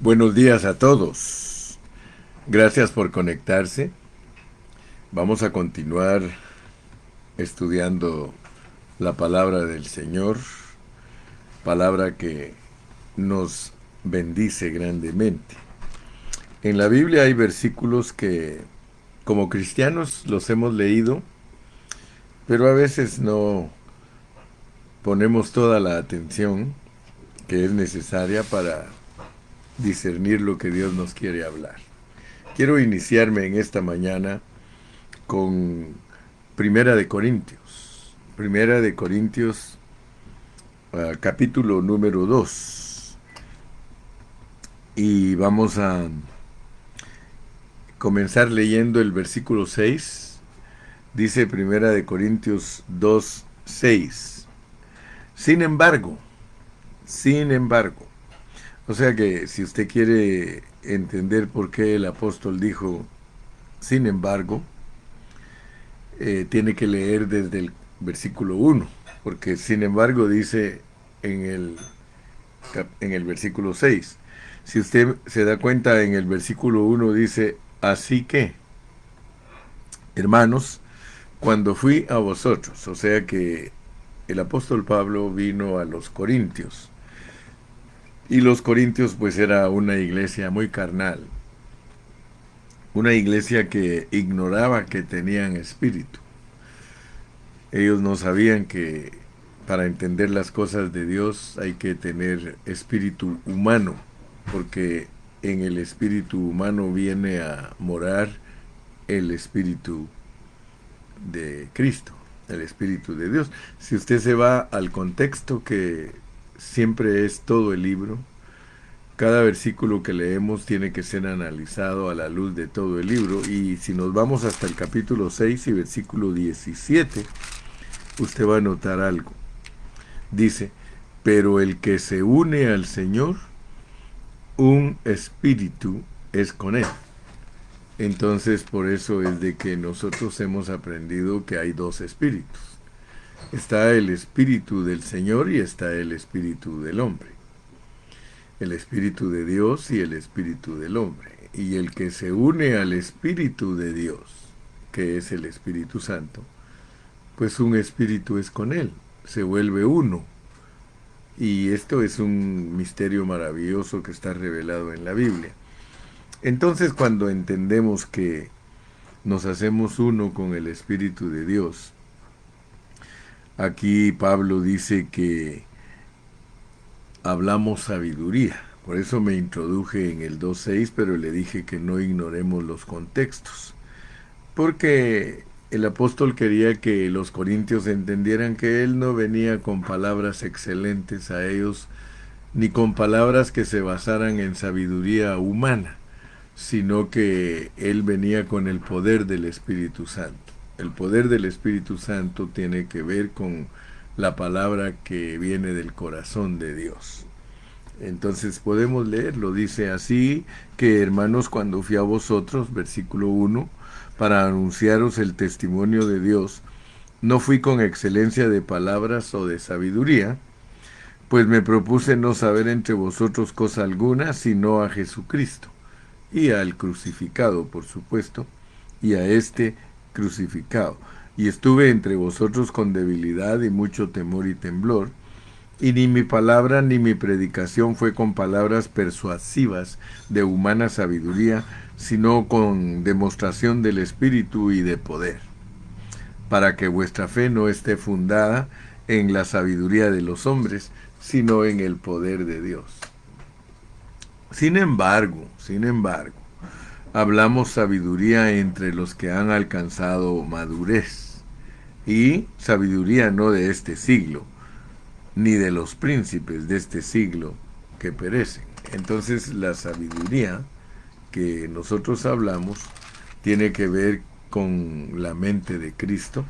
Buenos días a todos. Gracias por conectarse. Vamos a continuar estudiando la palabra del Señor, palabra que nos bendice grandemente. En la Biblia hay versículos que como cristianos los hemos leído, pero a veces no ponemos toda la atención que es necesaria para discernir lo que Dios nos quiere hablar. Quiero iniciarme en esta mañana con Primera de Corintios. Primera de Corintios, capítulo número 2. Y vamos a comenzar leyendo el versículo 6. Dice Primera de Corintios 2, 6. Sin embargo. O sea que si usted quiere entender por qué el apóstol dijo sin embargo, tiene que leer desde el versículo 1, porque sin embargo dice en el versículo 6. Si usted se da cuenta, en el versículo 1 dice, así que, hermanos, cuando fui a vosotros, o sea que el apóstol Pablo vino a los Corintios, y los Corintios pues era una iglesia muy carnal, una iglesia que ignoraba que tenían espíritu. Ellos no sabían que para entender las cosas de Dios hay que tener espíritu humano, porque en el espíritu humano viene a morar el espíritu de Cristo, el espíritu de Dios. Si usted se va al contexto que siempre es todo el libro, cada versículo que leemos tiene que ser analizado a la luz de todo el libro, y si nos vamos hasta el capítulo 6 y versículo 17, usted va a notar algo. Dice, pero el que se une al Señor, un espíritu es con él. Entonces, por eso es de que nosotros hemos aprendido que hay dos espíritus. Está el espíritu del Señor y está el espíritu del hombre. El espíritu de Dios y el espíritu del hombre. Y el que se une al espíritu de Dios, que es el Espíritu Santo, pues un espíritu es con él, se vuelve uno. Y esto es un misterio maravilloso que está revelado en la Biblia. Entonces, cuando entendemos que nos hacemos uno con el Espíritu de Dios, aquí Pablo dice que hablamos sabiduría. Por eso me introduje en el 2.6, pero le dije que no ignoremos los contextos. Porque el apóstol quería que los corintios entendieran que él no venía con palabras excelentes a ellos, ni con palabras que se basaran en sabiduría humana, sino que él venía con el poder del Espíritu Santo. El poder del Espíritu Santo tiene que ver con la palabra que viene del corazón de Dios. Entonces podemos leerlo, dice así que hermanos, cuando fui a vosotros, versículo 1, para anunciaros el testimonio de Dios, no fui con excelencia de palabras o de sabiduría, pues me propuse no saber entre vosotros cosa alguna, sino a Jesucristo, y al crucificado, por supuesto, y a este crucificado. Y estuve entre vosotros con debilidad y mucho temor y temblor, y ni mi palabra ni mi predicación fue con palabras persuasivas de humana sabiduría, sino con demostración del Espíritu y de poder, para que vuestra fe no esté fundada en la sabiduría de los hombres, sino en el poder de Dios. Sin embargo, hablamos sabiduría entre los que han alcanzado madurez, y sabiduría no de este siglo, ni de los príncipes de este siglo que perecen. Entonces la sabiduría que nosotros hablamos tiene que ver con la mente de Cristo,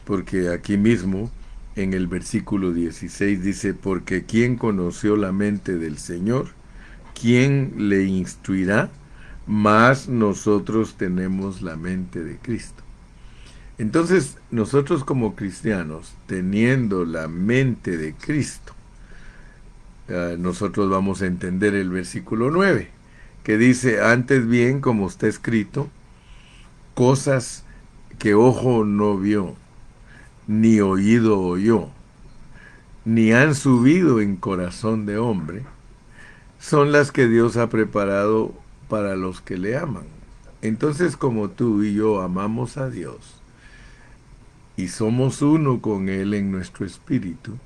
porque aquí mismo en el versículo 16 dice, porque ¿quién conoció la mente del Señor? ¿Quién le instruirá? Mas nosotros tenemos la mente de Cristo. Entonces, nosotros como cristianos, teniendo la mente de Cristo, nosotros vamos a entender el versículo 9, que dice, antes bien, como está escrito, cosas que ojo no vio, ni oído oyó, ni han subido en corazón de hombre, son las que Dios ha preparado para los que le aman. Entonces, como tú y yo amamos a Dios y somos uno con Él en nuestro espíritu,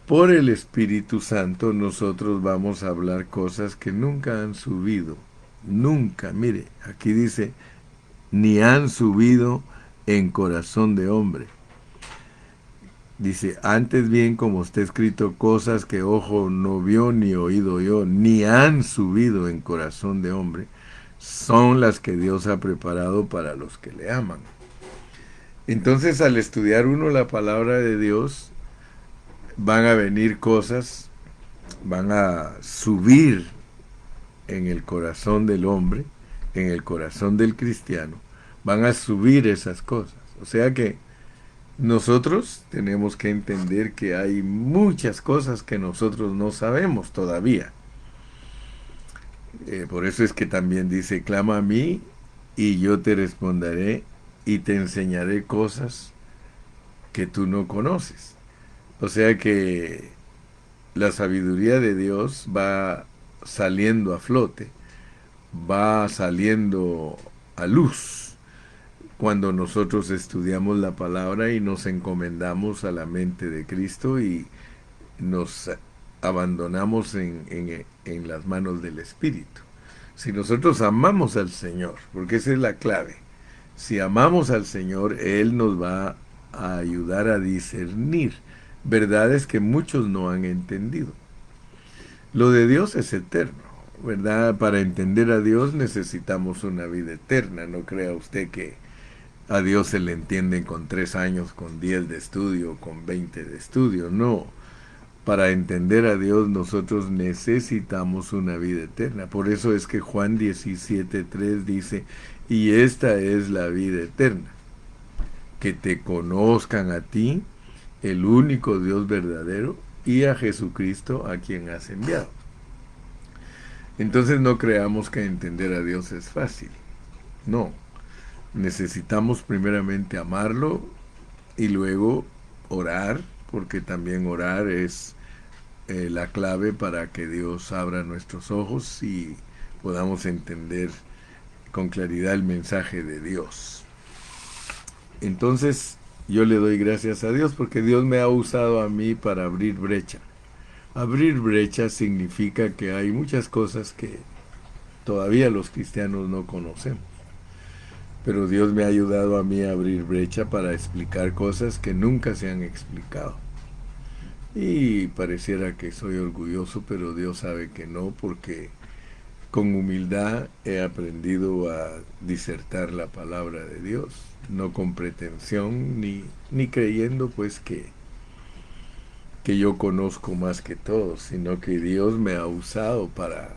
por el Espíritu Santo nosotros vamos a hablar cosas que nunca han subido. Nunca, mire, aquí dice, ni han subido en corazón de hombre. Dice, antes bien, como está escrito, cosas que ojo no vio, ni oído oyó, ni han subido en corazón de hombre, son las que Dios ha preparado para los que le aman. Entonces, al estudiar uno la palabra de Dios, van a venir cosas, van a subir en el corazón del hombre, en el corazón del cristiano, van a subir esas cosas. O sea que nosotros tenemos que entender que hay muchas cosas que nosotros no sabemos todavía. Por eso es que también dice, clama a mí y yo te responderé y te enseñaré cosas que tú no conoces. O sea que la sabiduría de Dios va saliendo a flote, va saliendo a luz cuando nosotros estudiamos la palabra y nos encomendamos a la mente de Cristo y nos abandonamos en las manos del Espíritu. Si nosotros amamos al Señor, porque esa es la clave, si amamos al Señor, Él nos va a ayudar a discernir verdades que muchos no han entendido. Lo de Dios es eterno, ¿verdad? Para entender a Dios necesitamos una vida eterna. No crea usted que a Dios se le entiende con 3 años, con 10 de estudio, con 20 de estudio. No. Para entender a Dios nosotros necesitamos una vida eterna. Por eso es que Juan 17:3 dice, y esta es la vida eterna, que te conozcan a ti, el único Dios verdadero, y a Jesucristo a quien has enviado. Entonces no creamos que entender a Dios es fácil. No. Necesitamos primeramente amarlo y luego orar, porque también orar es la clave para que Dios abra nuestros ojos y podamos entender con claridad el mensaje de Dios. Entonces yo le doy gracias a Dios porque Dios me ha usado a mí para abrir brecha. Abrir brecha significa que hay muchas cosas que todavía los cristianos no conocemos. Pero Dios me ha ayudado a mí a abrir brecha para explicar cosas que nunca se han explicado. Y pareciera que soy orgulloso, pero Dios sabe que no, porque con humildad he aprendido a disertar la palabra de Dios, no con pretensión ni creyendo pues que yo conozco más que todos, sino que Dios me ha usado para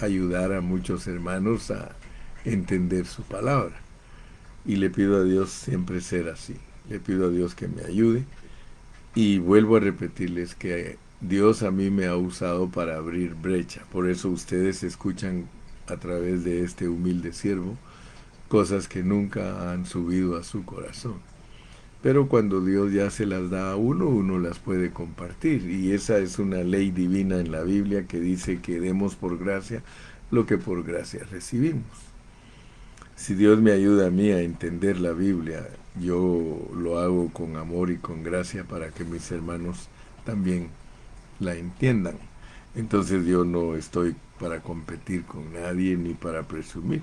ayudar a muchos hermanos a entender su palabra. Y le pido a Dios siempre ser así. Le pido a Dios que me ayude. Y vuelvo a repetirles que Dios a mí me ha usado para abrir brecha. Por eso ustedes escuchan a través de este humilde siervo cosas que nunca han subido a su corazón. Pero cuando Dios ya se las da a uno, uno las puede compartir. Y esa es una ley divina en la Biblia que dice que demos por gracia lo que por gracia recibimos. Si Dios me ayuda a mí a entender la Biblia, yo lo hago con amor y con gracia para que mis hermanos también la entiendan. Entonces yo no estoy para competir con nadie ni para presumir.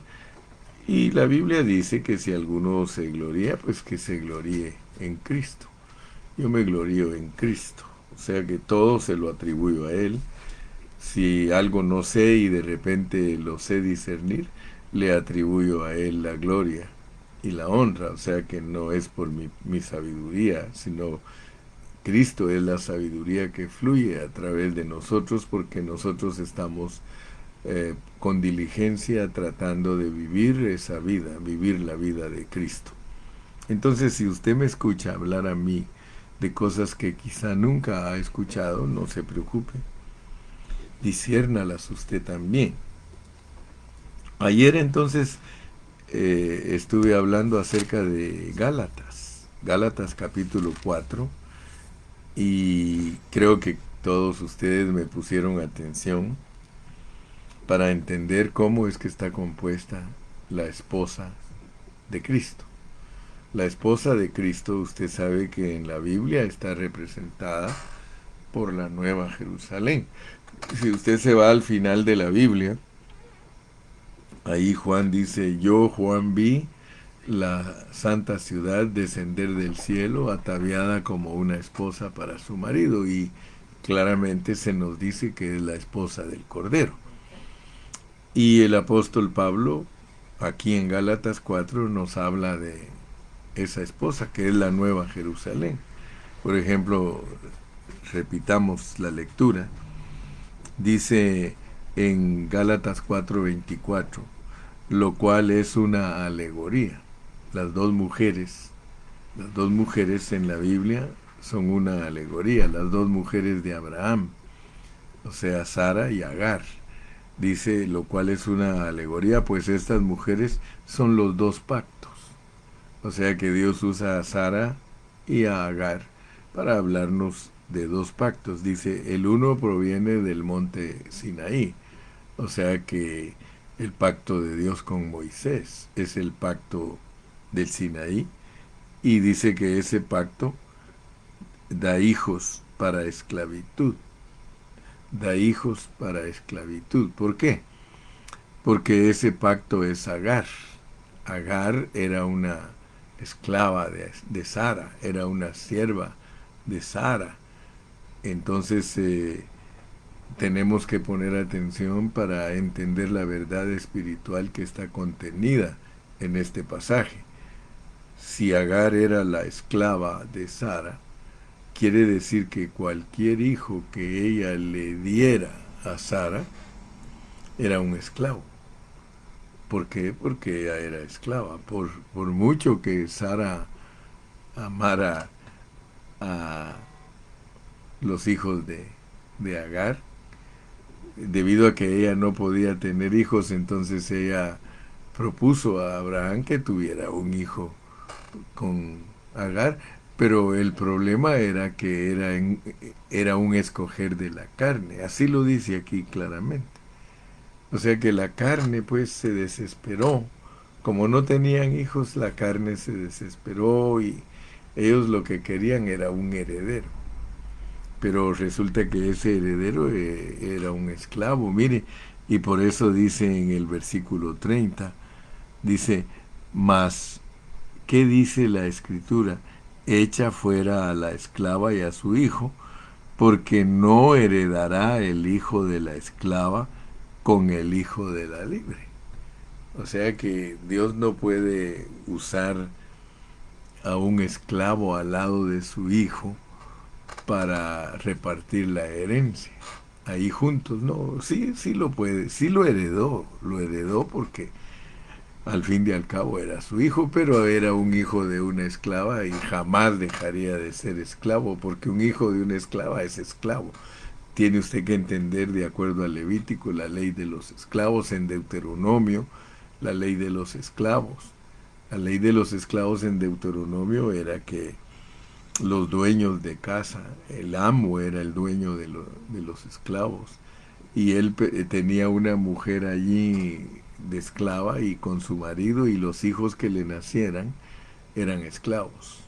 Y la Biblia dice que si alguno se gloría, pues que se gloríe en Cristo. Yo me glorío en Cristo. O sea que todo se lo atribuyo a Él. Si algo no sé y de repente lo sé discernir, le atribuyo a Él la gloria y la honra. O sea que no es por mi sabiduría, sino Cristo es la sabiduría que fluye a través de nosotros, porque nosotros estamos con diligencia tratando de vivir esa vida, vivir la vida de Cristo. Entonces, si usted me escucha hablar a mí de cosas que quizá nunca ha escuchado, no se preocupe. disciérnalas usted también. Ayer entonces estuve hablando acerca de Gálatas capítulo 4, y creo que todos ustedes me pusieron atención para entender cómo es que está compuesta la esposa de Cristo. La esposa de Cristo, usted sabe que en la Biblia está representada por la Nueva Jerusalén. Si usted se va al final de la Biblia, ahí Juan dice: yo, Juan, vi la santa ciudad descender del cielo ataviada como una esposa para su marido, y claramente se nos dice que es la esposa del Cordero. Y el apóstol Pablo, aquí en Gálatas 4, nos habla de esa esposa, que es la Nueva Jerusalén. Por ejemplo, repitamos la lectura. Dice en Gálatas 4:24, lo cual es una alegoría. Las dos mujeres en la Biblia son una alegoría, las dos mujeres de Abraham, o sea, Sara y Agar. Dice, lo cual es una alegoría, pues estas mujeres son los dos pactos. O sea que Dios usa a Sara y a Agar para hablarnos de dos pactos. Dice, el uno proviene del monte Sinaí, o sea que el pacto de Dios con Moisés es el pacto del Sinaí, y dice que ese pacto da hijos para esclavitud. Da hijos para esclavitud. ¿Por qué? Porque ese pacto es Agar. Agar era una esclava de Sara, era una sierva de Sara. Entonces tenemos que poner atención para entender la verdad espiritual que está contenida en este pasaje. Si Agar era la esclava de Sara, quiere decir que cualquier hijo que ella le diera a Sara era un esclavo. ¿Por qué? Porque ella era esclava. Por mucho que Sara amara a los hijos de Agar, debido a que ella no podía tener hijos, entonces ella propuso a Abraham que tuviera un hijo con Agar, pero el problema era que era un escoger de la carne, así lo dice aquí claramente. O sea que la carne pues se desesperó, como no tenían hijos, la carne se desesperó y ellos lo que querían era un heredero. Pero resulta que ese heredero era un esclavo, mire, y por eso dice en el versículo 30, dice, mas, ¿qué dice la escritura? Echa fuera a la esclava y a su hijo, porque no heredará el hijo de la esclava con el hijo de la libre. O sea que Dios no puede usar a un esclavo al lado de su hijo para repartir la herencia. Ahí juntos, no, sí lo puede, sí lo heredó porque al fin y al cabo era su hijo, pero era un hijo de una esclava y jamás dejaría de ser esclavo, porque un hijo de una esclava es esclavo. Tiene usted que entender, de acuerdo al Levítico, la ley de los esclavos, en Deuteronomio, la ley de los esclavos. La ley de los esclavos en Deuteronomio era que los dueños de casa, el amo era el dueño de los esclavos, y él tenía una mujer allí de esclava, y con su marido y los hijos que le nacieran eran esclavos.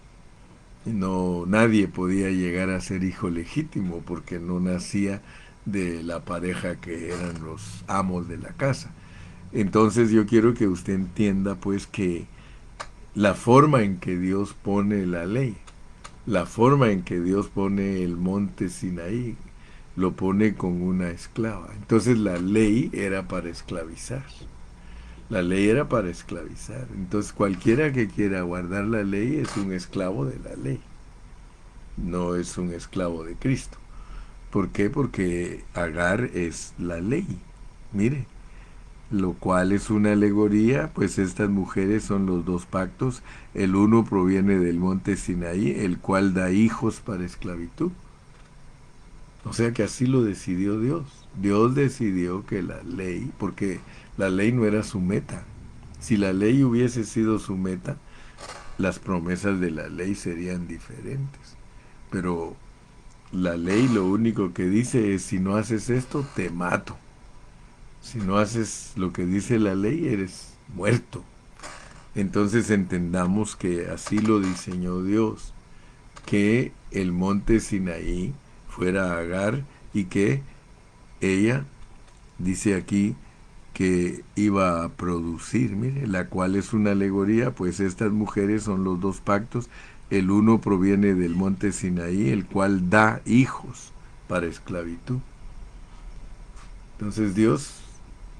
No, nadie podía llegar a ser hijo legítimo porque no nacía de la pareja que eran los amos de la casa. Entonces yo quiero que usted entienda pues que la forma en que Dios pone la ley, la forma en que Dios pone el monte Sinaí, lo pone con una esclava. Entonces la ley era para esclavizar. La ley era para esclavizar. Entonces cualquiera que quiera guardar la ley es un esclavo de la ley. No es un esclavo de Cristo. ¿Por qué? Porque Agar es la ley. Mire, lo cual es una alegoría, pues estas mujeres son los dos pactos. El uno proviene del monte Sinaí, el cual da hijos para esclavitud. O sea que así lo decidió Dios. Dios decidió que la ley, porque la ley no era su meta. Si la ley hubiese sido su meta, las promesas de la ley serían diferentes. Pero la ley lo único que dice es, si no haces esto, te mato. Si no haces lo que dice la ley, eres muerto. Entonces entendamos que así lo diseñó Dios, que el monte Sinaí fuera Agar y que ella, dice aquí, que iba a producir, mire, la cual es una alegoría, pues estas mujeres son los dos pactos. El uno proviene del monte Sinaí, el cual da hijos para esclavitud. Entonces Dios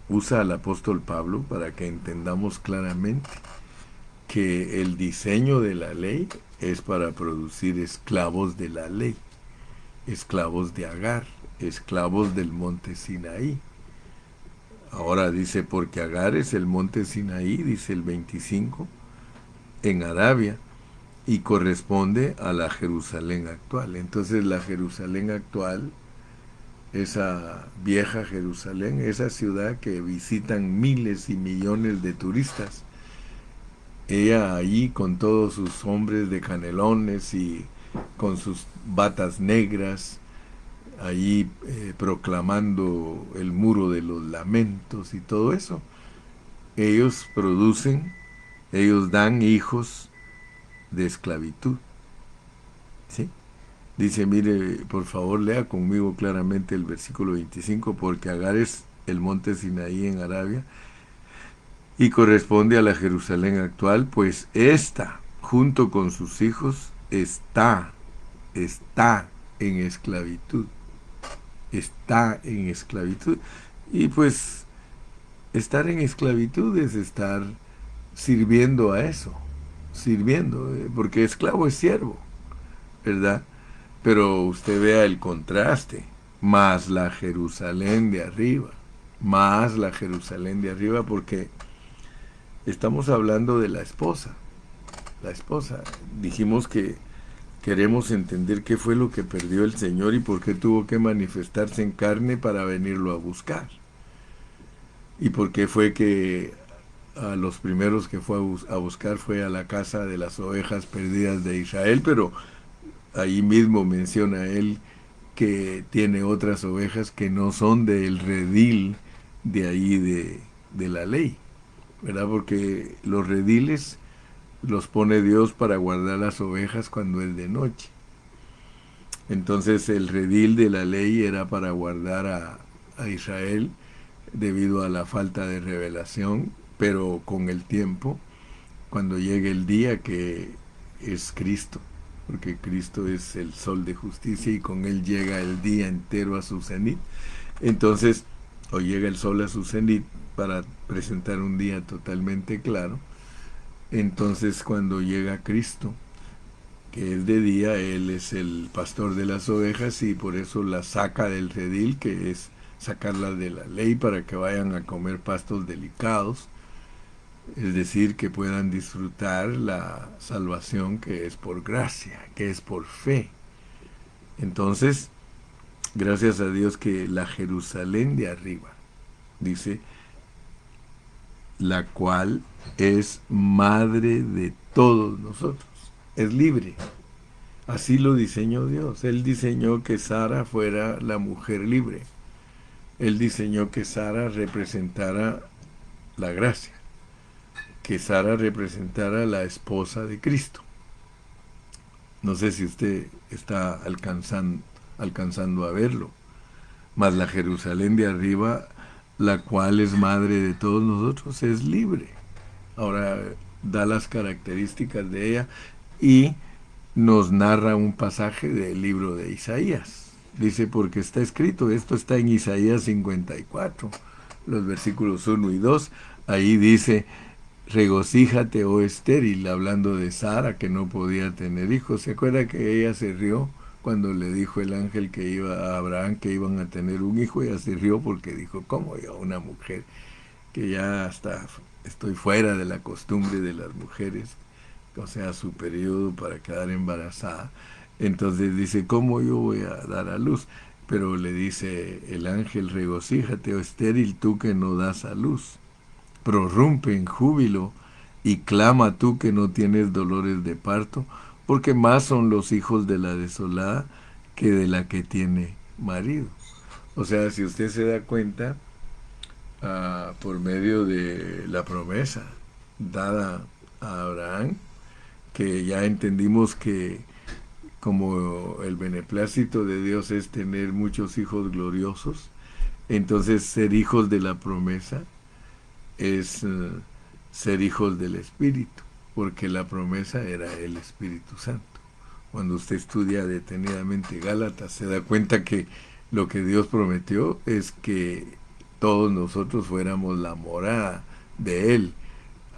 usa al apóstol Pablo para que entendamos claramente que el diseño de la ley es para producir esclavos de la ley, esclavos de Agar, esclavos del monte Sinaí. Ahora dice, porque Agar es el monte Sinaí, dice el 25, en Arabia, y corresponde a la Jerusalén actual. Entonces la Jerusalén actual, esa vieja Jerusalén, esa ciudad que visitan miles y millones de turistas, ella allí con todos sus hombres de canelones y con sus batas negras, allí proclamando el muro de los lamentos y todo eso. Ellos producen, ellos dan hijos de esclavitud. ¿Sí? Dice, mire, por favor, lea conmigo claramente el versículo 25, porque Agar es el monte Sinaí en Arabia y corresponde a la Jerusalén actual, pues ésta, junto con sus hijos, está en esclavitud. Está en esclavitud. Y pues estar en esclavitud es estar sirviendo a eso, sirviendo, porque esclavo es siervo, ¿verdad? Pero usted vea el contraste, más la Jerusalén de arriba, más la Jerusalén de arriba, porque estamos hablando de la esposa. La esposa, dijimos que queremos entender qué fue lo que perdió el Señor y por qué tuvo que manifestarse en carne para venirlo a buscar. Y por qué fue que a los primeros que fue a buscar fue a la casa de las ovejas perdidas de Israel, pero ahí mismo menciona él que tiene otras ovejas que no son del redil de ahí de la ley, ¿verdad? Porque los rediles los pone Dios para guardar las ovejas cuando es de noche. Entonces el redil de la ley era para guardar a Israel debido a la falta de revelación, pero con el tiempo, cuando llegue el día que es Cristo, porque Cristo es el sol de justicia y con él llega el día entero a su cenit, entonces, o llega el sol a su cenit para presentar un día totalmente claro, entonces cuando llega Cristo, que es de día, él es el pastor de las ovejas y por eso las saca del redil, que es sacarlas de la ley para que vayan a comer pastos delicados, es decir, que puedan disfrutar la salvación que es por gracia, que es por fe. Entonces, gracias a Dios que la Jerusalén de arriba, dice, la cual es madre de todos nosotros, es libre. Así lo diseñó Dios. Él diseñó que Sara fuera la mujer libre. Él diseñó que Sara representara la gracia, que Sara representara la esposa de Cristo. No sé si usted está alcanzando a verlo. Mas la Jerusalén de arriba, la cual es madre de todos nosotros, es libre. Ahora da las características de ella y nos narra un pasaje del libro de Isaías. Dice, porque está escrito, esto está en Isaías 54, los versículos 1 y 2. Ahí dice, regocíjate, oh estéril, hablando de Sara, que no podía tener hijos. ¿Se acuerda que ella se rió cuando le dijo el ángel que iba a Abraham que iban a tener un hijo? Ella se rió porque dijo, ¿cómo yo, una mujer que ya hasta estoy fuera de la costumbre de las mujeres, o sea, su periodo para quedar embarazada? Entonces dice, ¿cómo yo voy a dar a luz? pero le dice el ángel: regocíjate, oh estéril, tú que no das a luz, prorrumpe en júbilo y clama tú que no tienes dolores de parto, porque más son los hijos de la desolada que de la que tiene marido. O sea, si usted se da cuenta, por medio de la promesa dada a Abraham, que ya entendimos que como el beneplácito de Dios es tener muchos hijos gloriosos, entonces ser hijos de la promesa es ser hijos del Espíritu, porque la promesa era el Espíritu Santo. Cuando usted estudia detenidamente Gálatas, se da cuenta que lo que Dios prometió es que todos nosotros fuéramos la morada de Él.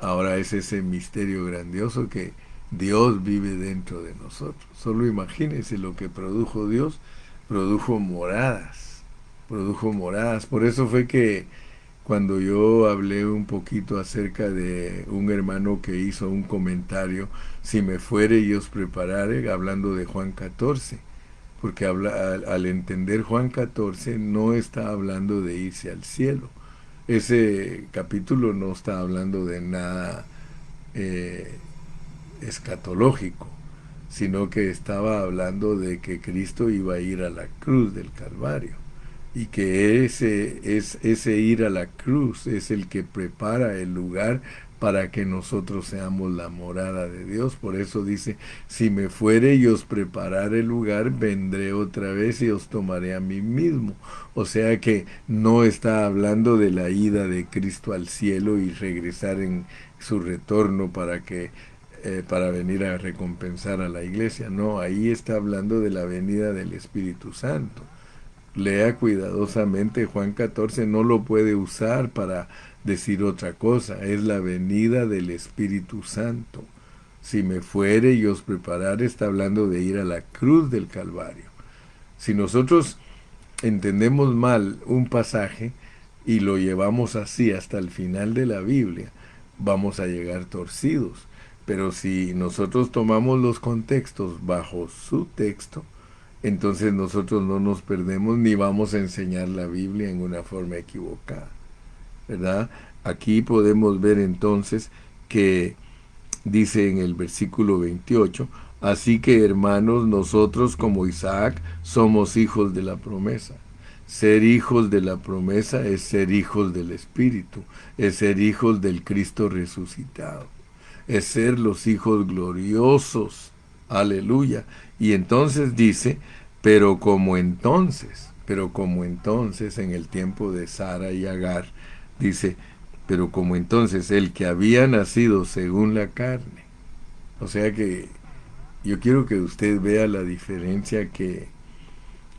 Ahora es ese misterio grandioso que Dios vive dentro de nosotros. Solo imagínense lo que produjo Dios. Produjo moradas. Produjo moradas. Por eso fue que cuando yo hablé un poquito acerca de un hermano que hizo un comentario: si me fuere y os preparare, hablando de Juan 14, porque al entender Juan 14 no está hablando de irse al cielo. Ese capítulo no está hablando de nada escatológico, sino que estaba hablando de que Cristo iba a ir a la cruz del Calvario, y que ese ir a la cruz es el que prepara el lugar para que nosotros seamos la morada de Dios. Por eso dice: si me fuere y os preparare el lugar, vendré otra vez y os tomaré a mí mismo. O sea que no está hablando de la ida de Cristo al cielo y regresar en su retorno para venir a recompensar a la iglesia. No, ahí está hablando de la venida del Espíritu Santo. Lea cuidadosamente Juan 14, no lo puede usar para decir otra cosa. Es la venida del Espíritu Santo. Si me fuere y os preparare, está hablando de ir a la cruz del Calvario. Si nosotros entendemos mal un pasaje y lo llevamos así hasta el final de la Biblia, vamos a llegar torcidos. Pero si nosotros tomamos los contextos bajo su texto, entonces nosotros no nos perdemos ni vamos a enseñar la Biblia en una forma equivocada, ¿verdad? Aquí podemos ver entonces que dice en el versículo 28: así que, hermanos, nosotros como Isaac somos hijos de la promesa. Ser hijos de la promesa es ser hijos del Espíritu, es ser hijos del Cristo resucitado, es ser los hijos gloriosos. Aleluya. Y entonces dice: pero como entonces en el tiempo de Sara y Agar, dice: pero como entonces el que había nacido según la carne. O sea que yo quiero que usted vea la diferencia, que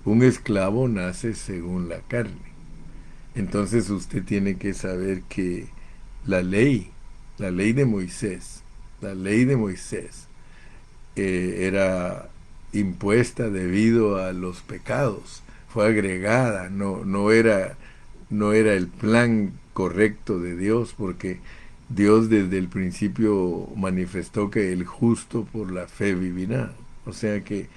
un esclavo nace según la carne. Entonces usted tiene que saber que la ley de Moisés, era impuesta debido a los pecados, fue agregada, no era el plan correcto de Dios, porque Dios desde el principio manifestó que el justo por la fe vivirá. O sea que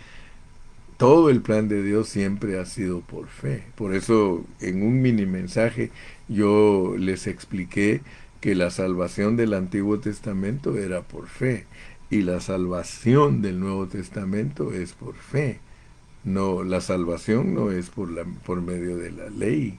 todo el plan de Dios siempre ha sido por fe. Por eso en un mini mensaje yo les expliqué que la salvación del Antiguo Testamento era por fe y la salvación del Nuevo Testamento es por fe. No, la salvación no es por medio de la ley.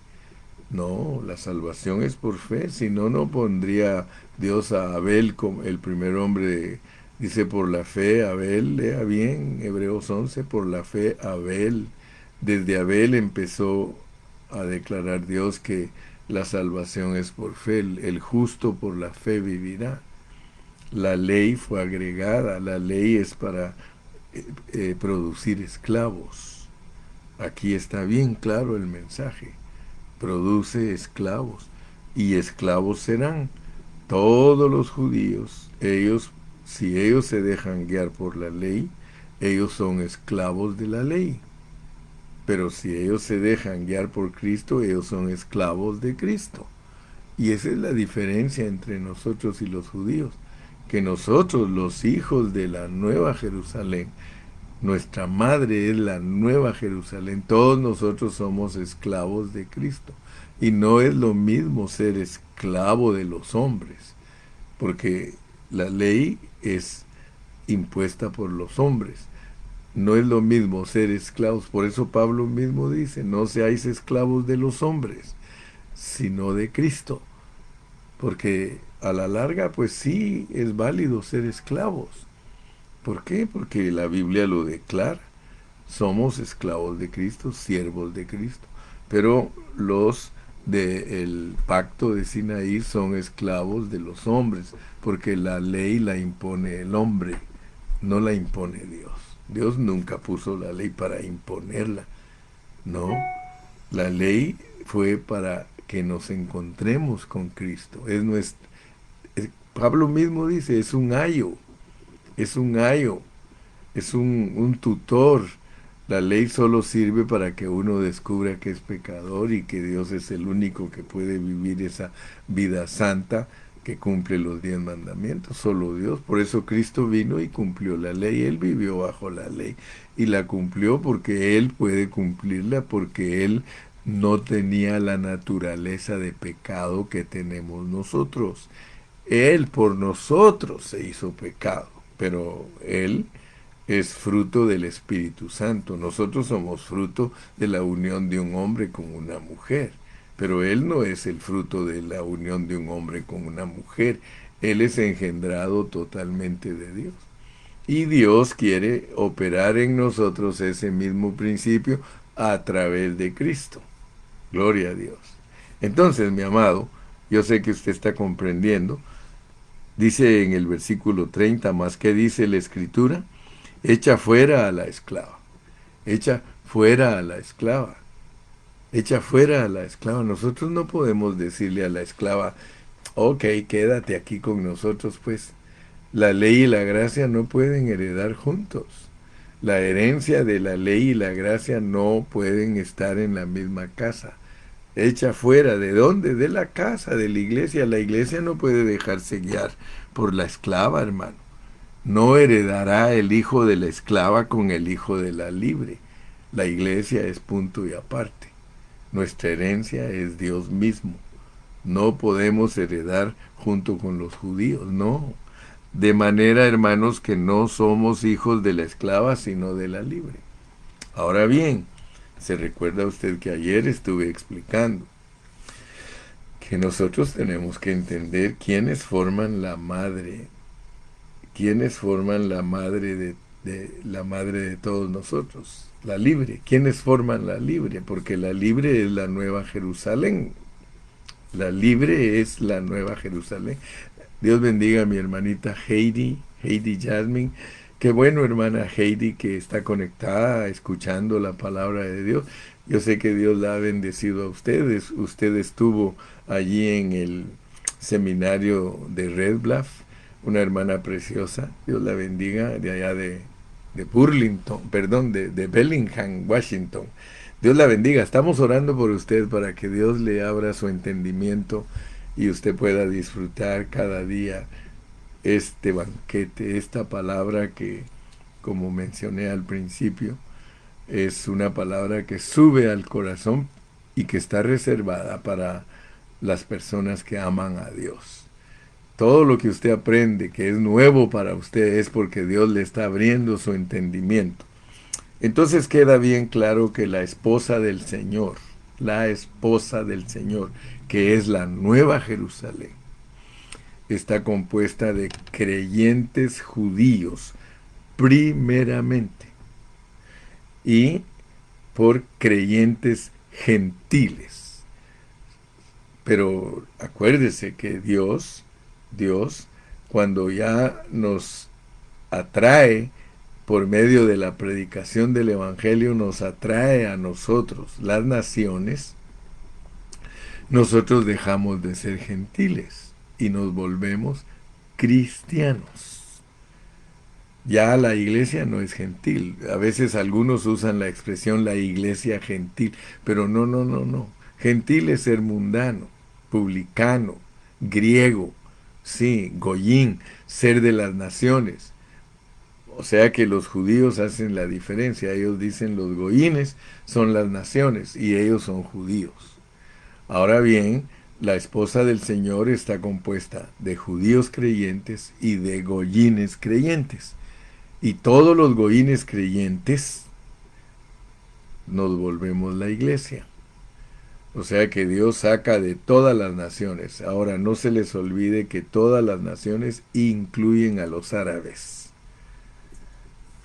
No, la salvación es por fe. Si no, no pondría Dios a Abel como el primer hombre. Dice: por la fe Abel, lea bien Hebreos 11, por la fe Abel. Desde Abel empezó a declarar Dios que la salvación es por fe. El justo por la fe vivirá. La ley fue agregada. La ley es para producir esclavos. Aquí está bien claro el mensaje. Produce esclavos, y esclavos serán todos los judíos. Si ellos se dejan guiar por la ley, ellos son esclavos de la ley. Pero si ellos se dejan guiar por Cristo, ellos son esclavos de Cristo. Y esa es la diferencia entre nosotros y los judíos, que nosotros, los hijos de la Nueva Jerusalén, Nuestra madre es la nueva Jerusalén. Todos nosotros somos esclavos de Cristo. Y no es lo mismo ser esclavo de los hombres, porque la ley es impuesta por los hombres. No es lo mismo ser esclavos. Por eso Pablo mismo dice, no seáis esclavos de los hombres, sino de Cristo. Porque a la larga, pues sí, es válido ser esclavos. ¿Por qué? Porque la Biblia lo declara. Somos esclavos de Cristo, siervos de Cristo. Pero los del pacto de Sinaí son esclavos de los hombres, porque la ley la impone el hombre, no la impone Dios. Dios nunca puso la ley para imponerla, no. La ley fue para que nos encontremos con Cristo. Pablo mismo dice, es un ayo, es un ayo, es un tutor. La ley solo sirve para que uno descubra que es pecador y que Dios es el único que puede vivir esa vida santa que cumple los 10 mandamientos, solo Dios. Por eso Cristo vino y cumplió la ley. Él vivió bajo la ley y la cumplió porque Él puede cumplirla, porque Él no tenía la naturaleza de pecado que tenemos nosotros. Él por nosotros se hizo pecado, pero Él es fruto del Espíritu Santo. Nosotros somos fruto de la unión de un hombre con una mujer, pero Él no es el fruto de la unión de un hombre con una mujer. Él es engendrado totalmente de Dios. Y Dios quiere operar en nosotros ese mismo principio a través de Cristo. Gloria a Dios. Entonces, mi amado, yo sé que usted está comprendiendo. Dice en el versículo 30, más que dice la Escritura, echa fuera a la esclava, echa fuera a la esclava, echa fuera a la esclava. Nosotros no podemos decirle a la esclava, ok, quédate aquí con nosotros, pues. La ley y la gracia no pueden heredar juntos. La herencia de la ley y la gracia no pueden estar en la misma casa. Echa fuera, ¿de dónde? De la casa, de la iglesia. La iglesia no puede dejarse guiar por la esclava, hermano. No heredará el hijo de la esclava con el hijo de la libre. La iglesia es punto y aparte. Nuestra herencia es Dios mismo. No podemos heredar junto con los judíos, no. De manera, hermanos, que no somos hijos de la esclava, sino de la libre. Ahora bien, se recuerda usted que ayer estuve explicando que nosotros tenemos que entender quiénes forman la madre, quiénes forman la madre la madre de todos nosotros, la libre. ¿Quiénes forman la libre? Porque la libre es la nueva Jerusalén. La libre es la nueva Jerusalén. Dios bendiga a mi hermanita Heidi Jasmine. Qué bueno, hermana Heidi, que está conectada, escuchando la palabra de Dios. Yo sé que Dios la ha bendecido a ustedes. Usted estuvo allí en el seminario de Red Bluff, una hermana preciosa. Dios la bendiga, de allá de Burlington, perdón, de Bellingham, Washington. Dios la bendiga. Estamos orando por usted para que Dios le abra su entendimiento y usted pueda disfrutar cada día este banquete, esta palabra que, como mencioné al principio, es una palabra que sube al corazón y que está reservada para las personas que aman a Dios. Todo lo que usted aprende que es nuevo para usted es porque Dios le está abriendo su entendimiento. Entonces queda bien claro que la esposa del Señor, que es la nueva Jerusalén, está compuesta de creyentes judíos, primeramente, y por creyentes gentiles. Pero acuérdese que Dios, cuando ya nos atrae por medio de la predicación del Evangelio, nos atrae a nosotros, las naciones, nosotros dejamos de ser gentiles y nos volvemos cristianos. Ya la iglesia no es gentil. A veces algunos usan la expresión la iglesia gentil, pero no, no, no, no. Gentil es ser mundano, publicano, griego, sí, goyín, ser de las naciones. O sea que los judíos hacen la diferencia. Ellos dicen los goyines son las naciones y ellos son judíos. Ahora bien, la esposa del Señor está compuesta de judíos creyentes y de goyines creyentes. Y todos los goyines creyentes nos volvemos la iglesia. O sea que Dios saca de todas las naciones. Ahora no se les olvide que todas las naciones incluyen a los árabes.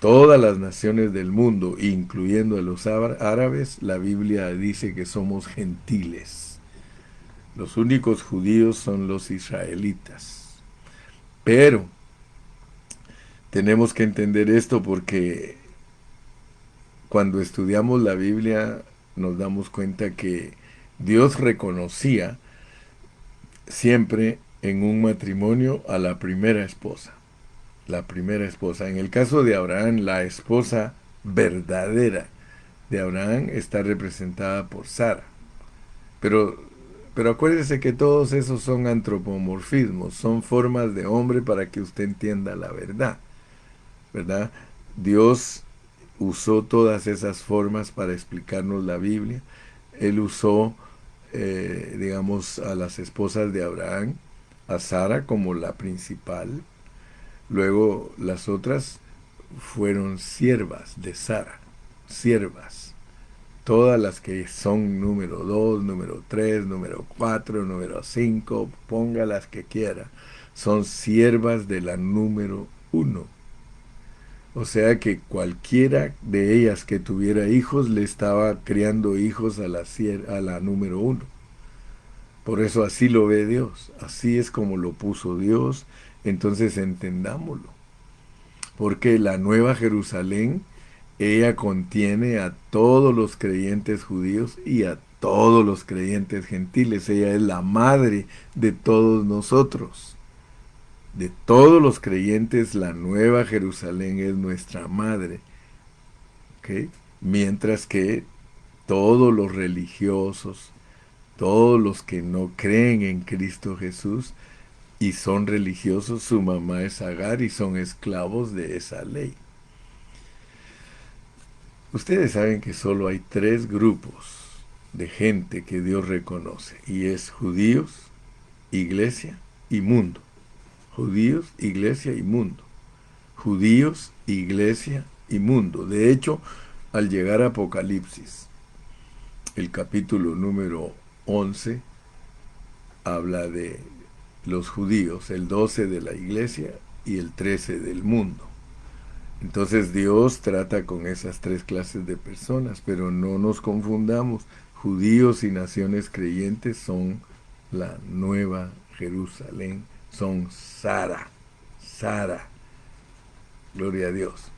Todas las naciones del mundo, incluyendo a los árabes, la Biblia dice que somos gentiles. Los únicos judíos son los israelitas. Pero tenemos que entender esto porque cuando estudiamos la Biblia nos damos cuenta que Dios reconocía siempre en un matrimonio a la primera esposa. La primera esposa. En el caso de Abraham, la esposa verdadera de Abraham está representada por Sara. Pero, pero acuérdese que todos esos son antropomorfismos, son formas de hombre para que usted entienda la verdad, ¿verdad? Dios usó todas esas formas para explicarnos la Biblia. Él usó, digamos, a las esposas de Abraham, a Sara como la principal. Luego las otras fueron siervas de Sara, siervas. Todas las que son número 2, número 3, número 4, número 5, ponga las que quiera, son siervas de la número 1. O sea que cualquiera de ellas que tuviera hijos le estaba criando hijos a la número 1. Por eso así lo ve Dios, así es como lo puso Dios, entonces entendámoslo. Porque la Nueva Jerusalén, ella contiene a todos los creyentes judíos y a todos los creyentes gentiles. Ella es la madre de todos nosotros. De todos los creyentes, la Nueva Jerusalén es nuestra madre. ¿Okay? Mientras que todos los religiosos, todos los que no creen en Cristo Jesús y son religiosos, su mamá es Agar y son esclavos de esa ley. Ustedes saben que solo hay 3 grupos de gente que Dios reconoce, y es judíos, iglesia y mundo. Judíos, iglesia y mundo. Judíos, iglesia y mundo. De hecho, al llegar a Apocalipsis, el capítulo número 11 habla de los judíos, el 12 de la iglesia y el 13 del mundo. Entonces Dios trata con esas 3 clases de personas, pero no nos confundamos. Judíos y naciones creyentes son la Nueva Jerusalén, son Sara, Sara. Gloria a Dios.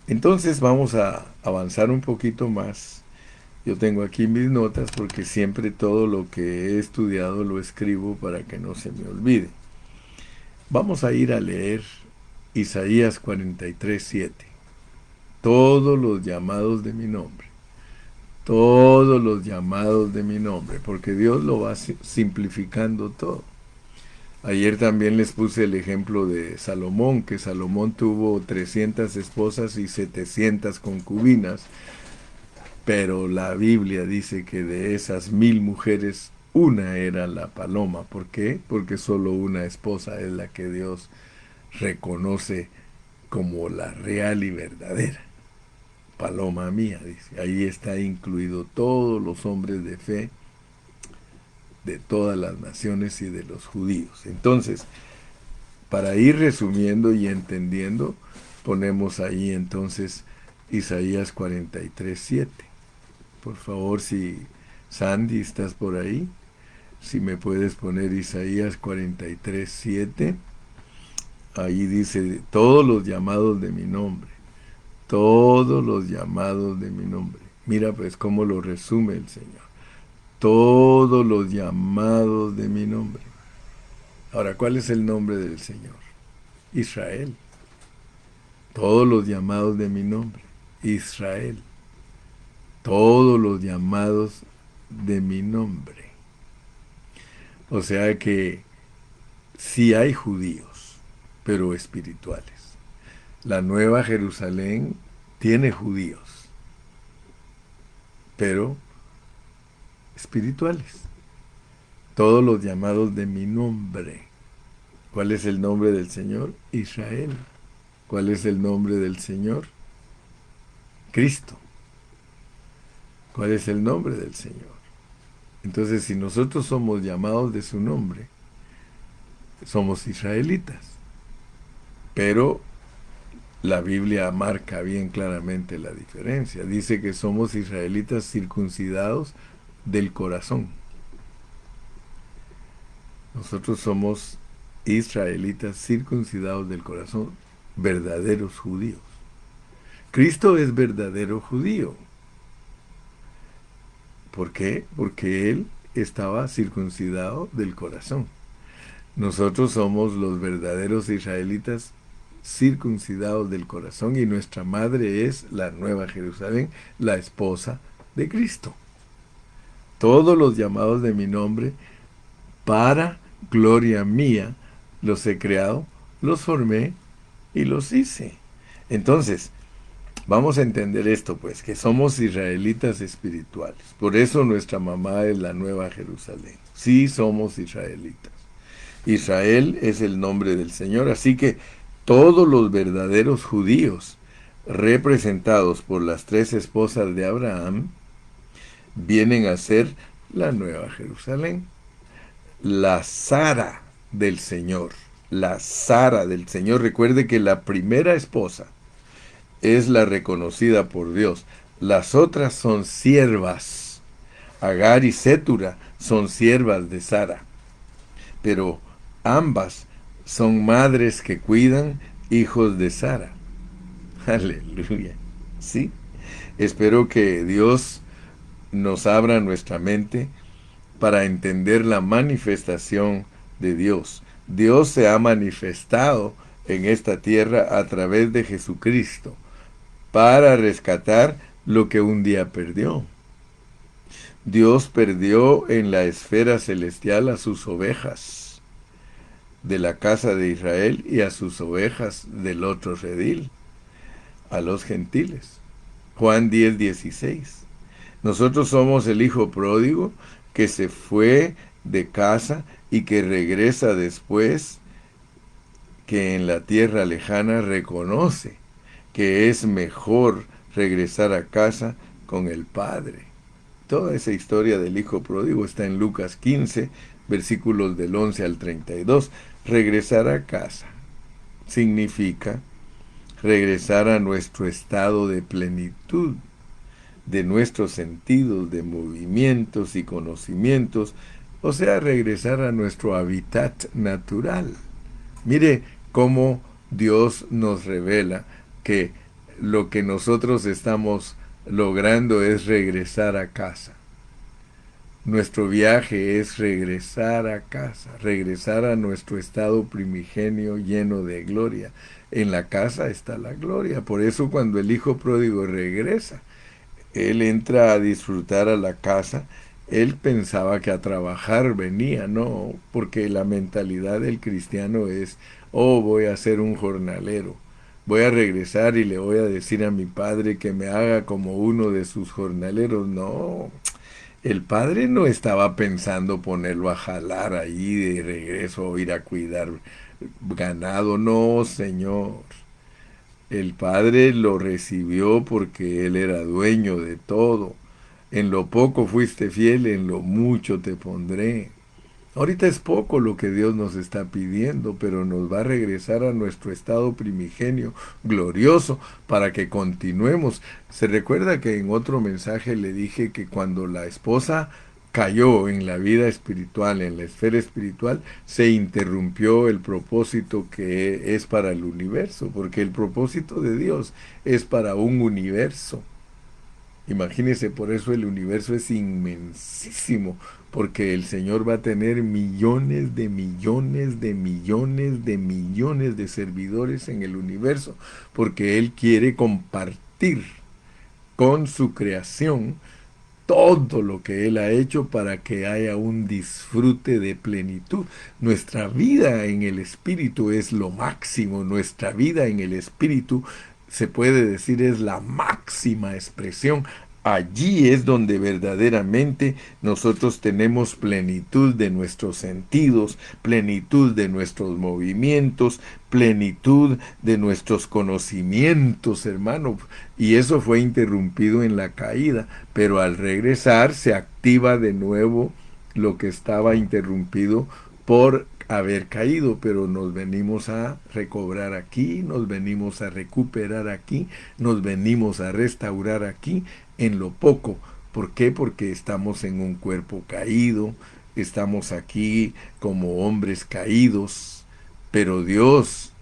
Entonces vamos a avanzar un poquito más. Yo tengo aquí mis notas porque siempre todo lo que he estudiado lo escribo para que no se me olvide. Vamos a ir a leer Isaías 43:7. Todos los llamados de mi nombre. Todos los llamados de mi nombre. Porque Dios lo va simplificando todo. Ayer también les puse el ejemplo de Salomón, que Salomón tuvo 300 esposas y 700 concubinas. Pero la Biblia dice que de esas 1000 mujeres, una era la paloma. ¿Por qué? Porque solo una esposa es la que Dios reconoce como la real y verdadera. Paloma mía, dice. Ahí está incluido todos los hombres de fe de todas las naciones y de los judíos. Entonces, para ir resumiendo y entendiendo, ponemos ahí entonces Isaías 43:7. Por favor, si Sandy estás por ahí, si me puedes poner Isaías 43:7. Ahí dice, todos los llamados de mi nombre, todos los llamados de mi nombre. Mira pues cómo lo resume el Señor. Todos los llamados de mi nombre. Ahora, ¿cuál es el nombre del Señor? Israel. Todos los llamados de mi nombre. Israel. Todos los llamados de mi nombre. O sea que sí hay judíos, pero espirituales. La Nueva Jerusalén tiene judíos, pero espirituales. Todos los llamados de mi nombre. ¿Cuál es el nombre del Señor? Israel. ¿Cuál es el nombre del Señor? Cristo. ¿Cuál es el nombre del Señor? Entonces, si nosotros somos llamados de su nombre, somos israelitas. Pero la Biblia marca bien claramente la diferencia. Dice que somos israelitas circuncidados del corazón. Nosotros somos israelitas circuncidados del corazón, verdaderos judíos. Cristo es verdadero judío. ¿Por qué? Porque Él estaba circuncidado del corazón. Nosotros somos los verdaderos israelitas circuncidados del corazón y nuestra madre es la Nueva Jerusalén, la esposa de Cristo. Todos los llamados de mi nombre, para gloria mía, los he creado, los formé y los hice. Entonces, vamos a entender esto, pues, que somos israelitas espirituales. Por eso nuestra mamá es la Nueva Jerusalén. Sí somos israelitas. Israel es el nombre del Señor, así que todos los verdaderos judíos, representados por las tres esposas de Abraham, vienen a ser la Nueva Jerusalén, la Sara del Señor, la Sara del Señor. Recuerde que la primera esposa es la reconocida por Dios. Las otras son siervas. Agar y Sétura son siervas de Sara. Pero ambas son madres que cuidan hijos de Sara. Aleluya. ¿Sí? Espero que Dios nos abra nuestra mente para entender la manifestación de Dios. Dios se ha manifestado en esta tierra a través de Jesucristo para rescatar lo que un día perdió. Dios perdió en la esfera celestial a sus ovejas de la casa de Israel y a sus ovejas del otro redil, a los gentiles. Juan 10:16. Nosotros somos el hijo pródigo que se fue de casa y que regresa después, que en la tierra lejana reconoce que es mejor regresar a casa con el Padre. Toda esa historia del hijo pródigo está en Lucas 15, versículos del 11 al 32. Regresar a casa significa regresar a nuestro estado de plenitud, de nuestros sentidos, de movimientos y conocimientos, o sea, regresar a nuestro hábitat natural. Mire cómo Dios nos revela que lo que nosotros estamos logrando es regresar a casa. Nuestro viaje es regresar a casa, regresar a nuestro estado primigenio lleno de gloria. En la casa está la gloria. Por eso cuando el hijo pródigo regresa, él entra a disfrutar a la casa. Él pensaba que a trabajar venía, no, porque la mentalidad del cristiano es, oh, voy a ser un jornalero. Voy a regresar y le voy a decir a mi padre que me haga como uno de sus jornaleros. No, el padre no estaba pensando ponerlo a jalar ahí de regreso o ir a cuidar ganado. No, señor. El padre lo recibió porque él era dueño de todo. En lo poco fuiste fiel, en lo mucho te pondré. Ahorita es poco lo que Dios nos está pidiendo, pero nos va a regresar a nuestro estado primigenio glorioso para que continuemos. Se recuerda que en otro mensaje le dije que cuando la esposa cayó en la vida espiritual, en la esfera espiritual, se interrumpió el propósito que es para el universo, porque el propósito de Dios es para un universo. Imagínense, por eso el universo es inmensísimo, porque el Señor va a tener millones de millones de millones de millones de servidores en el universo, porque Él quiere compartir con su creación todo lo que Él ha hecho para que haya un disfrute de plenitud. Nuestra vida en el Espíritu es lo máximo, nuestra vida en el Espíritu se puede decir es la máxima expresión. Allí es donde verdaderamente nosotros tenemos plenitud de nuestros sentidos, plenitud de nuestros movimientos, plenitud de nuestros conocimientos, hermano. Y eso fue interrumpido en la caída, pero al regresar se activa de nuevo lo que estaba interrumpido por haber caído, pero nos venimos a recobrar aquí, nos venimos a recuperar aquí, nos venimos a restaurar aquí en lo poco. ¿Por qué? Porque estamos en un cuerpo caído, estamos aquí como hombres caídos, pero Dios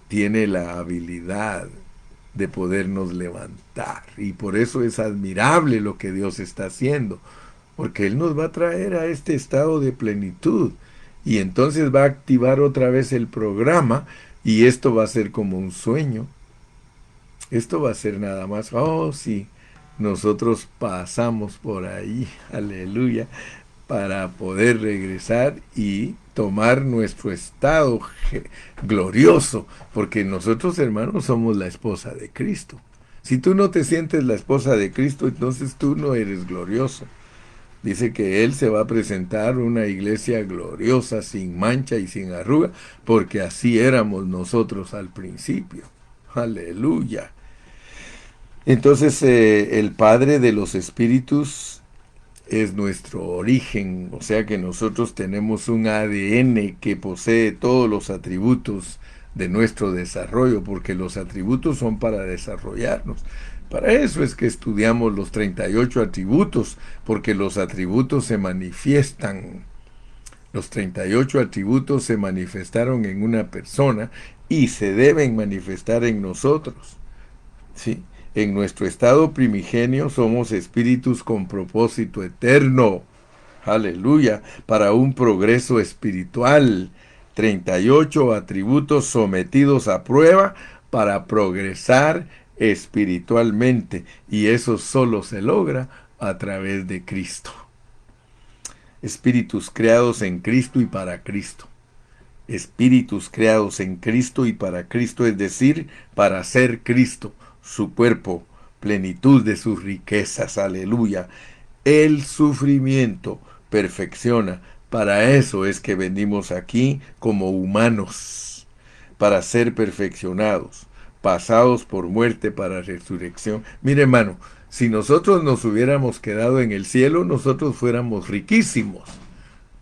tiene la habilidad de podernos levantar, y por eso es admirable lo que Dios está haciendo, porque Él nos va a traer a este estado de plenitud, y entonces va a activar otra vez el programa, y esto va a ser como un sueño. Esto va a ser nada más, oh sí, nosotros pasamos por ahí, aleluya, para poder regresar y tomar nuestro estado glorioso, porque nosotros, hermanos, somos la esposa de Cristo. Si tú no te sientes la esposa de Cristo, entonces tú no eres glorioso. Dice que Él se va a presentar una iglesia gloriosa, sin mancha y sin arruga, porque así éramos nosotros al principio. Aleluya. Entonces, el Padre de los Espíritus es nuestro origen, o sea que nosotros tenemos un ADN que posee todos los atributos de nuestro desarrollo, porque los atributos son para desarrollarnos. Para eso es que estudiamos los 38 atributos, porque los atributos se manifiestan. Los 38 atributos se manifestaron en una persona y se deben manifestar en nosotros. ¿Sí? En nuestro estado primigenio somos espíritus con propósito eterno. Aleluya. Para un progreso espiritual. 38 atributos sometidos a prueba para progresar espiritualmente. Y eso solo se logra a través de Cristo. Espíritus creados en Cristo y para Cristo. Espíritus creados en Cristo y para Cristo, es decir, para ser Cristo, su cuerpo, plenitud de sus riquezas, aleluya. El sufrimiento perfecciona. Para eso es que venimos aquí como humanos, para ser perfeccionados, pasados por muerte para resurrección. Mire, hermano, si nosotros nos hubiéramos quedado en el cielo, nosotros fuéramos riquísimos,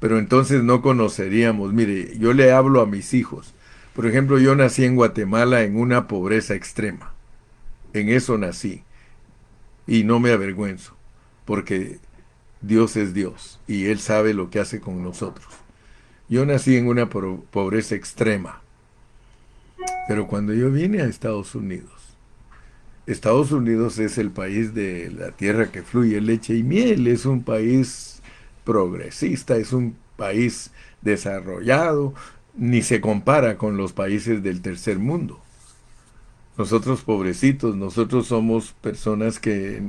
pero entonces no conoceríamos. Mire, yo le hablo a mis hijos. Por ejemplo, yo nací en Guatemala en una pobreza extrema. En eso nací. Y no me avergüenzo, porque Dios es Dios y Él sabe lo que hace con nosotros. Yo nací en una pobreza extrema, pero cuando yo vine a Estados Unidos es el país de la tierra que fluye leche y miel, es un país progresista, es un país desarrollado, ni se compara con los países del tercer mundo. Nosotros pobrecitos, nosotros somos personas que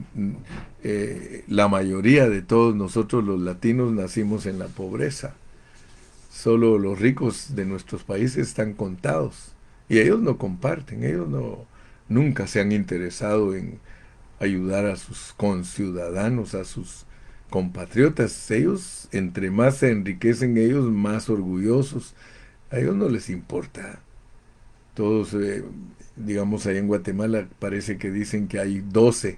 la mayoría de todos nosotros los latinos nacimos en la pobreza. Solo los ricos de nuestros países están contados. Y ellos no comparten, ellos nunca se han interesado en ayudar a sus conciudadanos, a sus compatriotas. Ellos, entre más se enriquecen ellos, más orgullosos. A ellos no les importa. Todos, digamos, ahí en Guatemala parece que dicen que hay 12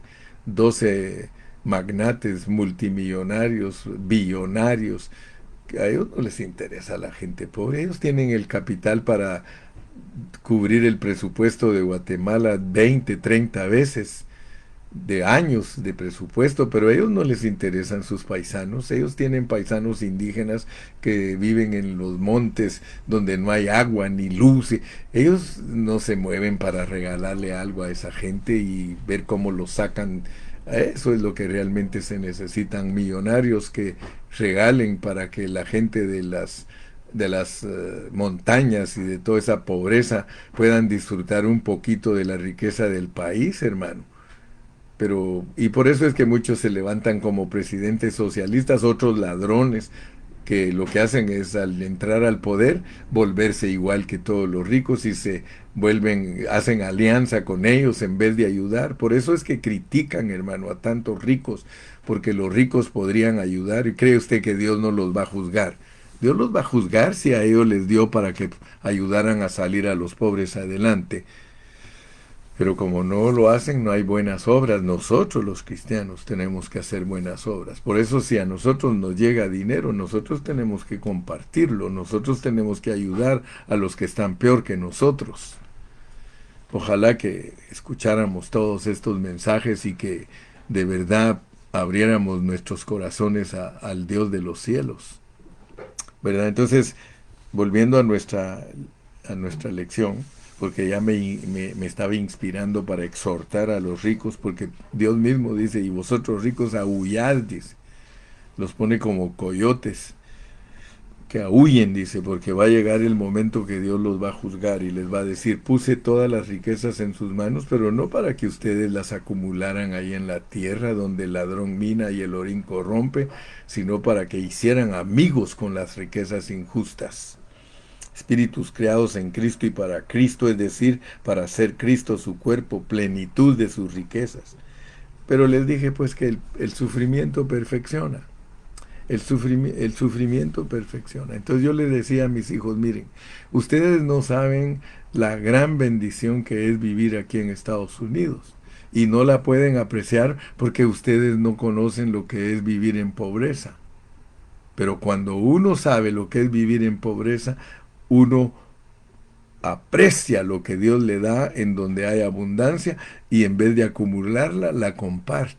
magnates multimillonarios, billonarios. A ellos no les interesa la gente pobre. Ellos tienen el capital para cubrir el presupuesto de Guatemala 20, 30 veces de años de presupuesto, pero a ellos no les interesan sus paisanos. Ellos tienen paisanos indígenas que viven en los montes donde no hay agua ni luz. Ellos no se mueven para regalarle algo a esa gente y ver cómo lo sacan. Eso es lo que realmente se necesitan, millonarios que regalen para que la gente de las montañas y de toda esa pobreza puedan disfrutar un poquito de la riqueza del país, hermano. Y por eso es que muchos se levantan como presidentes socialistas, otros ladrones, que lo que hacen es al entrar al poder volverse igual que todos los ricos y se vuelven, hacen alianza con ellos en vez de ayudar. Por eso es que critican, hermano, a tantos ricos, porque los ricos podrían ayudar. ¿Y cree usted que Dios no los va a juzgar? Dios los va a juzgar si a ellos les dio para que ayudaran a salir a los pobres adelante. Pero como no lo hacen, no hay buenas obras. Nosotros los cristianos tenemos que hacer buenas obras. Por eso si a nosotros nos llega dinero, nosotros tenemos que compartirlo. Nosotros tenemos que ayudar a los que están peor que nosotros. Ojalá que escucháramos todos estos mensajes y que de verdad abriéramos nuestros corazones al Dios de los cielos, ¿verdad? Entonces, volviendo a nuestra lección, porque ya me estaba inspirando para exhortar a los ricos, porque Dios mismo dice, y vosotros ricos aullad, dice, los pone como coyotes, que aúllen, dice, porque va a llegar el momento que Dios los va a juzgar y les va a decir, puse todas las riquezas en sus manos, pero no para que ustedes las acumularan ahí en la tierra, donde el ladrón mina y el orín corrompe, sino para que hicieran amigos con las riquezas injustas. Espíritus creados en Cristo y para Cristo, es decir, para hacer Cristo su cuerpo, plenitud de sus riquezas. Pero les dije pues que el sufrimiento perfecciona. El sufrimiento perfecciona. Entonces yo les decía a mis hijos, miren, ustedes no saben la gran bendición que es vivir aquí en Estados Unidos. Y no la pueden apreciar porque ustedes no conocen lo que es vivir en pobreza. Pero cuando uno sabe lo que es vivir en pobreza, uno aprecia lo que Dios le da en donde hay abundancia y en vez de acumularla, la comparte.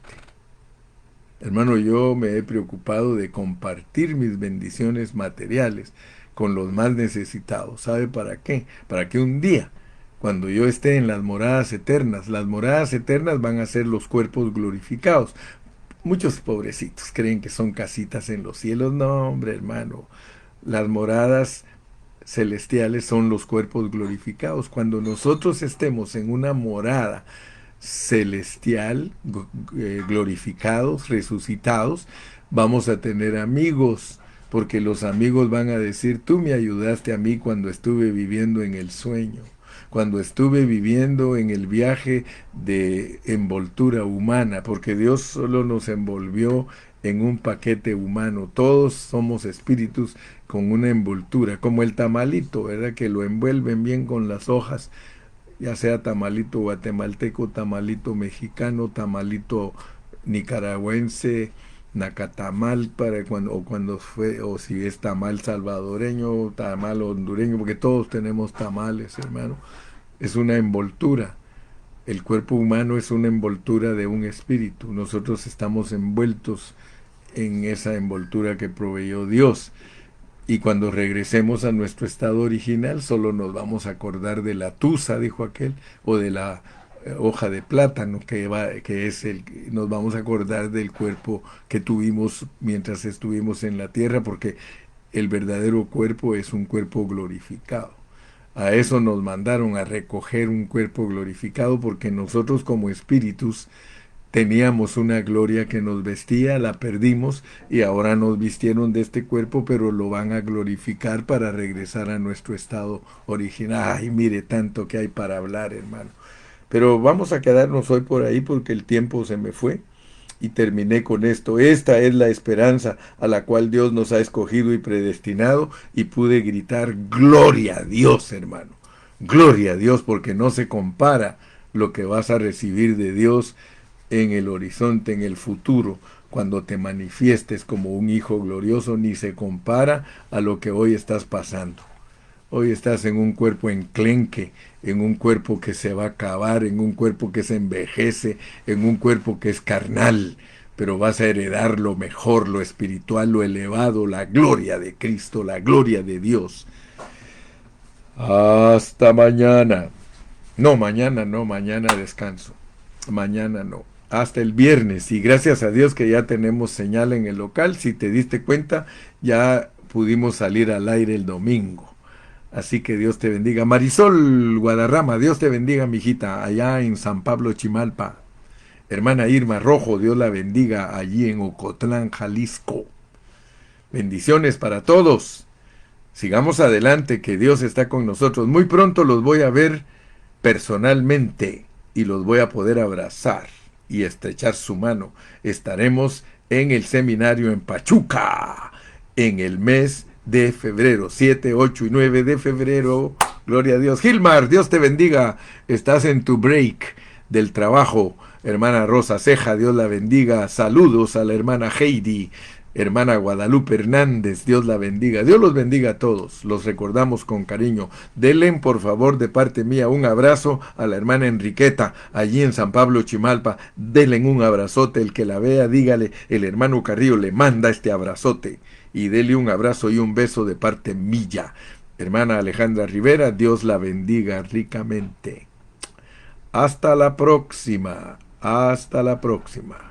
Hermano, yo me he preocupado de compartir mis bendiciones materiales con los más necesitados. ¿Sabe para qué? Para que un día, cuando yo esté en las moradas eternas van a ser los cuerpos glorificados. Muchos pobrecitos creen que son casitas en los cielos. No, hombre, hermano. Las moradas celestiales son los cuerpos glorificados. Cuando nosotros estemos en una morada celestial, glorificados, resucitados, vamos a tener amigos, porque los amigos van a decir, tú me ayudaste a mí cuando estuve viviendo en el sueño, cuando estuve viviendo en el viaje de envoltura humana, porque Dios solo nos envolvió en un paquete humano. Todos somos espíritus con una envoltura, como el tamalito, ¿verdad? Que lo envuelven bien con las hojas, ya sea tamalito guatemalteco, tamalito mexicano, tamalito nicaragüense, nacatamal, o si es tamal salvadoreño, tamal hondureño, porque todos tenemos tamales, hermano. Es una envoltura. El cuerpo humano es una envoltura de un espíritu. Nosotros estamos envueltos en esa envoltura que proveyó Dios. Y cuando regresemos a nuestro estado original, solo nos vamos a acordar de la tusa, dijo aquel, o de la hoja de plátano, nos vamos a acordar del cuerpo que tuvimos mientras estuvimos en la tierra, porque el verdadero cuerpo es un cuerpo glorificado. A eso nos mandaron, a recoger un cuerpo glorificado, porque nosotros como espíritus teníamos una gloria que nos vestía, la perdimos y ahora nos vistieron de este cuerpo, pero lo van a glorificar para regresar a nuestro estado original. Ay, mire tanto que hay para hablar, hermano. Pero vamos a quedarnos hoy por ahí porque el tiempo se me fue y terminé con esto. Esta es la esperanza a la cual Dios nos ha escogido y predestinado, y pude gritar, gloria a Dios, hermano. Gloria a Dios, porque no se compara lo que vas a recibir de Dios en el horizonte, en el futuro, cuando te manifiestes como un hijo glorioso, ni se compara a lo que hoy estás pasando. Hoy estás en un cuerpo enclenque, en un cuerpo que se va a acabar, en un cuerpo que se envejece, en un cuerpo que es carnal, pero vas a heredar lo mejor, lo espiritual, lo elevado, la gloria de Cristo, la gloria de Dios. Hasta mañana. No, mañana no, mañana descanso. Mañana no. Hasta el viernes, y gracias a Dios que ya tenemos señal en el local. Si te diste cuenta, ya pudimos salir al aire el domingo. Así que Dios te bendiga. Marisol Guadarrama, Dios te bendiga, mijita, allá en San Pablo, Chimalpa. Hermana Irma Rojo, Dios la bendiga allí en Ocotlán, Jalisco. Bendiciones para todos. Sigamos adelante, que Dios está con nosotros. Muy pronto los voy a ver personalmente y los voy a poder abrazar y estrechar su mano. Estaremos en el seminario en Pachuca en el mes de febrero, 7, 8 y 9 de febrero. Gloria a Dios. Gilmar, Dios te bendiga. Estás en tu break del trabajo. Hermana Rosa Ceja, Dios la bendiga. Saludos a la hermana Heidi. Hermana Guadalupe Hernández, Dios la bendiga. Dios los bendiga a todos. Los recordamos con cariño. Denle, por favor, de parte mía, un abrazo a la hermana Enriqueta, allí en San Pablo, Chimalpa. Denle un abrazote. El que la vea, dígale, el hermano Carrillo le manda este abrazote. Y dele un abrazo y un beso de parte mía. Hermana Alejandra Rivera, Dios la bendiga ricamente. Hasta la próxima. Hasta la próxima.